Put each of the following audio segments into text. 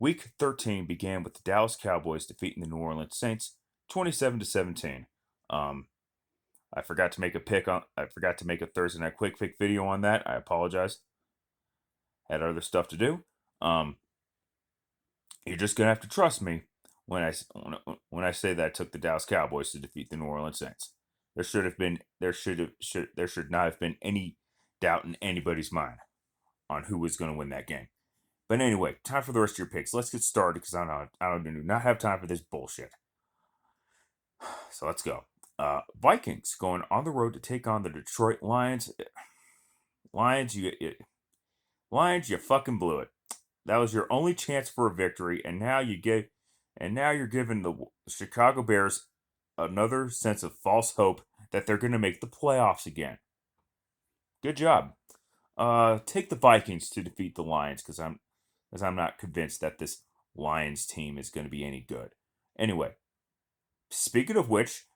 Week 13 began with the Dallas Cowboys defeating the New Orleans Saints 27-17. Um, I forgot to make a pick on. I forgot to make a Thursday night quick pick video on that. I apologize. Had other stuff to do. Um, you're just gonna have to trust me when I say that I took the Dallas Cowboys to defeat the New Orleans Saints. There should not have been any doubt in anybody's mind on who was going to win that game. But anyway, time for the rest of your picks. Let's get started because I do not have time for this bullshit. So let's go. Vikings going on the road to take on the Detroit Lions. Lions, Lions, you fucking blew it. That was your only chance for a victory, and now you're giving the Chicago Bears another sense of false hope that they're going to make the playoffs again. Good job. Take the Vikings to defeat the Lions because I'm not convinced that this Lions team is going to be any good. Anyway, speaking of which,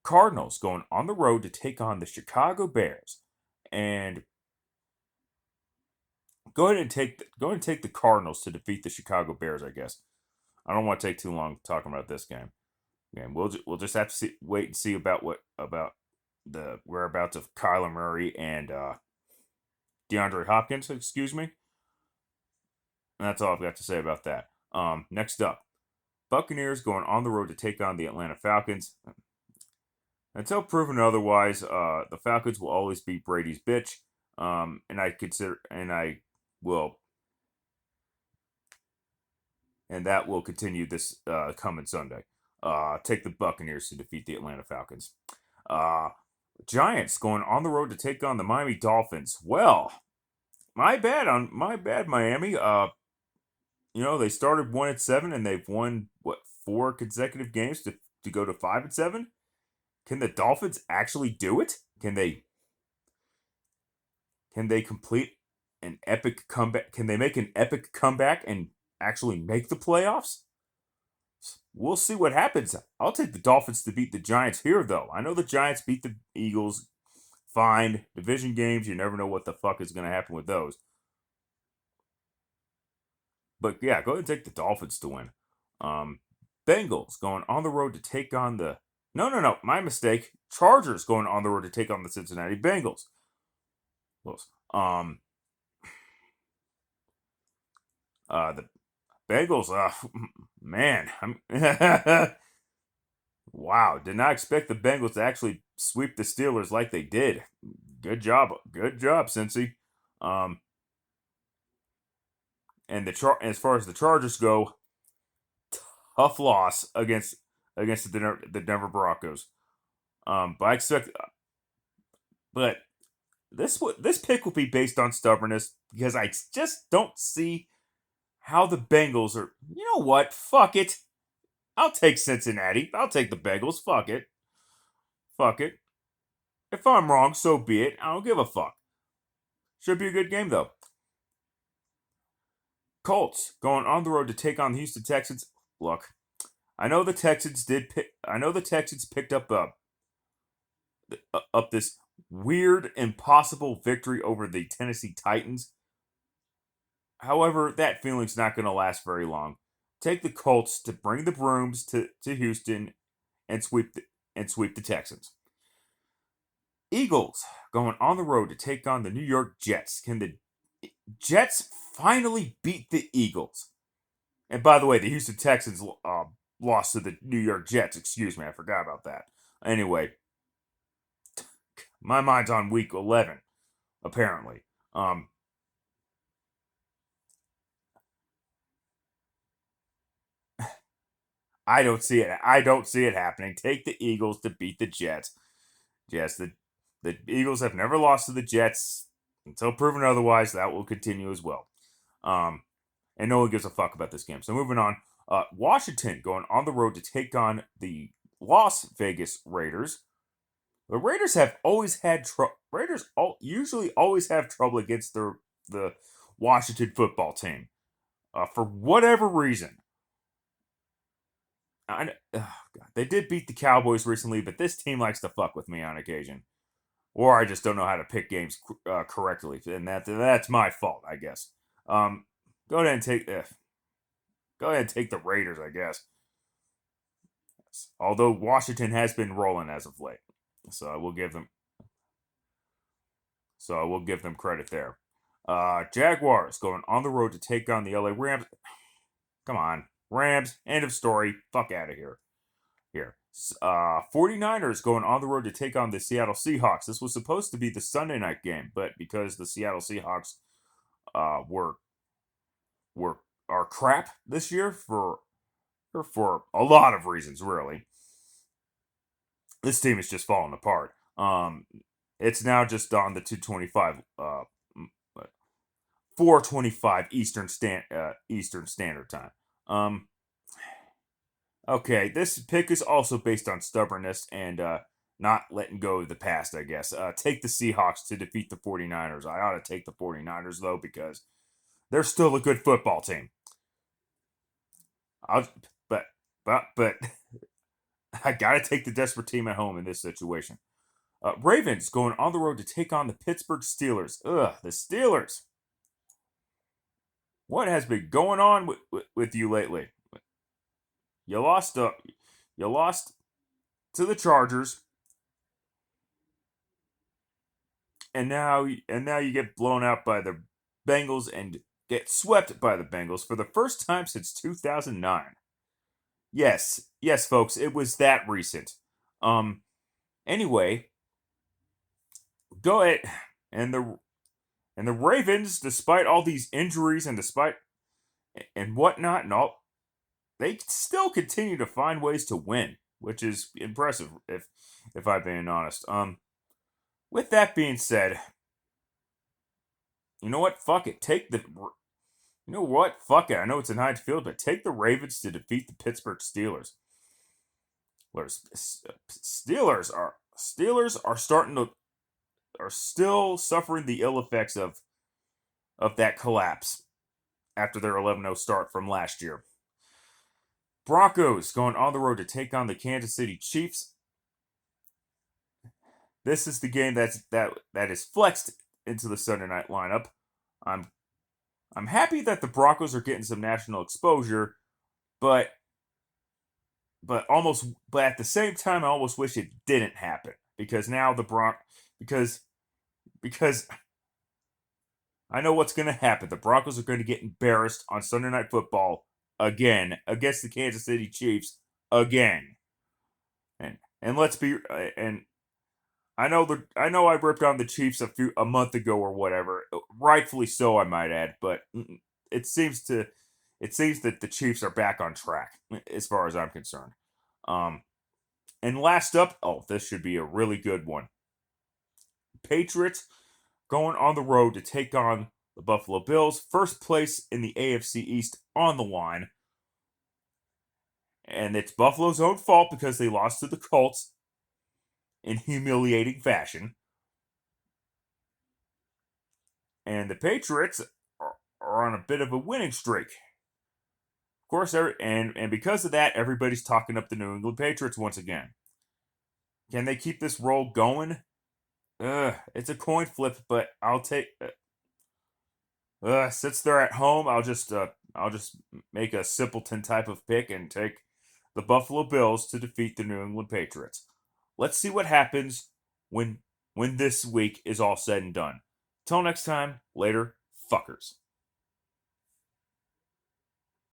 Cardinals going on the road to take on the Chicago Bears, and go ahead and take the Cardinals to defeat the Chicago Bears. I guess I don't want to take too long talking about this game. We'll just have to wait and see about the whereabouts of Kyler Murray and DeAndre Hopkins. Excuse me. And that's all I've got to say about that. Next up, Buccaneers going on the road to take on the Atlanta Falcons. Until proven otherwise, the Falcons will always be Brady's bitch. And that will continue this coming Sunday. Take the Buccaneers to defeat the Atlanta Falcons. Giants going on the road to take on the Miami Dolphins. Well, my bad, Miami. They started 1-7 and they've won 4 consecutive games to go to 5-7. Can the Dolphins actually do it? Can they complete an epic comeback? Can they make an epic comeback and actually make the playoffs? We'll see what happens. I'll take the Dolphins to beat the Giants here, though. I know the Giants beat the Eagles. Fine. Division games, you never know what the fuck is going to happen with those. But yeah, go ahead and take the Dolphins to win. Bengals going on the road to take on the... No, my mistake. Chargers going on the road to take on the Cincinnati Bengals. The Bengals, man, wow, did not expect the Bengals to actually sweep the Steelers like they did. Good job, Cincy. And as far as the Chargers go, tough loss against the Denver Broncos. But this pick will be based on stubbornness because I just don't see how the Bengals are. You know what? Fuck it. I'll take Cincinnati. I'll take the Bengals. Fuck it. If I'm wrong, so be it. I don't give a fuck. Should be a good game though. Colts going on the road to take on the Houston Texans. Look, I know the Texans picked up this weird, impossible victory over the Tennessee Titans. However, that feeling's not going to last very long. Take the Colts to bring the brooms to Houston and sweep the Texans. Eagles going on the road to take on the New York Jets. Can the Jets finally beat the Eagles? And by the way, the Houston Texans lost to the New York Jets. Excuse me, I forgot about that. Anyway, my mind's on week 11, apparently. I don't see it happening. Take the Eagles to beat the Jets. Yes, the Eagles have never lost to the Jets. Until proven otherwise, that will continue as well. And no one gives a fuck about this game. So moving on. Washington going on the road to take on the Las Vegas Raiders. The Raiders have always had usually always have trouble against the Washington football team. For whatever reason. They did beat the Cowboys recently, but this team likes to fuck with me on occasion. Or I just don't know how to pick games correctly, and that's my fault, I guess. Go ahead and take. Go ahead and take the Raiders, I guess. Although Washington has been rolling as of late, so I will give them. So I will give them credit there. Jaguars going on the road to take on the LA Rams. Come on, Rams. End of story. Fuck out of here. Here. 49ers going on the road to take on the Seattle Seahawks. This was supposed to be the Sunday night game, but because the Seattle Seahawks were are crap this year for a lot of reasons, really. This team is just falling apart. It's now just on the 225 425 Eastern Standard Time. Okay, this pick is also based on stubbornness and not letting go of the past, I guess. Take the Seahawks to defeat the 49ers. I ought to take the 49ers, though, because they're still a good football team. I'll, but I gotta take the desperate team at home in this situation. Ravens going on the road to take on the Pittsburgh Steelers. Ugh, the Steelers. What has been going on with you lately? You lost to the Chargers, and now you get blown out by the Bengals and get swept by the Bengals for the first time since 2009. Yes, folks, it was that recent. Anyway, go ahead, and the Ravens, despite all these injuries and despite and whatnot and all, they still continue to find ways to win, which is impressive if I'm being honest. With that being said, you know what? Fuck it. You know what? Fuck it. I know it's in Heinz Field, but take the Ravens to defeat the Pittsburgh Steelers. Steelers are starting to are still suffering the ill effects of that collapse after their 11-0 start from last year. Broncos going on the road to take on the Kansas City Chiefs. This is the game that is flexed into the Sunday night lineup. I'm happy that the Broncos are getting some national exposure, but at the same time I almost wish it didn't happen because now because I know what's going to happen. The Broncos are going to get embarrassed on Sunday Night Football again against the Kansas City Chiefs again. And let's be and I know I ripped on the Chiefs a month ago or whatever, rightfully so I might add, but it seems that the Chiefs are back on track as far as I'm concerned. And last up, this should be a really good one. Patriots going on the road to take on the Buffalo Bills, first place in the AFC East on the line. And it's Buffalo's own fault because they lost to the Colts in humiliating fashion. And the Patriots are on a bit of a winning streak. Of course, and because of that, everybody's talking up the New England Patriots once again. Can they keep this roll going? It's a coin flip, but I'll take. Since they're at home, I'll just make a simpleton type of pick and take the Buffalo Bills to defeat the New England Patriots. Let's see what happens when this week is all said and done. Till next time, later, fuckers.